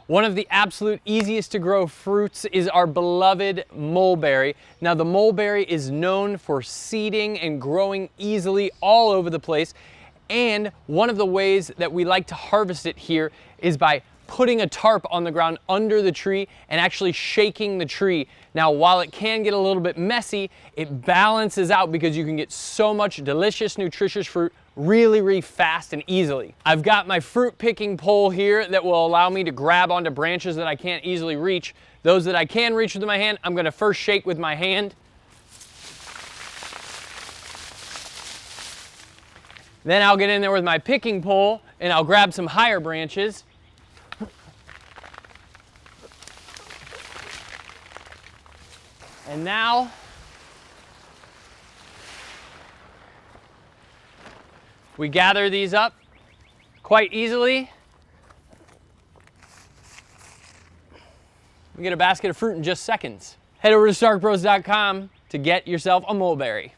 One of the absolute easiest to grow fruits is our beloved mulberry. Now the mulberry is known for seeding and growing easily all over the place. And one of the ways that we like to harvest it here is by putting a tarp on the ground under the tree and actually shaking the tree. Now, while it can get a little bit messy, it balances out because you can get so much delicious, nutritious fruit really fast and easily. I've got my fruit picking pole here that will allow me to grab onto branches that I can't easily reach. Those that I can reach with my hand, I'm gonna first shake with my hand. Then I'll get in there with my picking pole and I'll grab some higher branches. And now, we gather these up quite easily. We get a basket of fruit in just seconds. Head over to starkbros.com to get yourself a mulberry.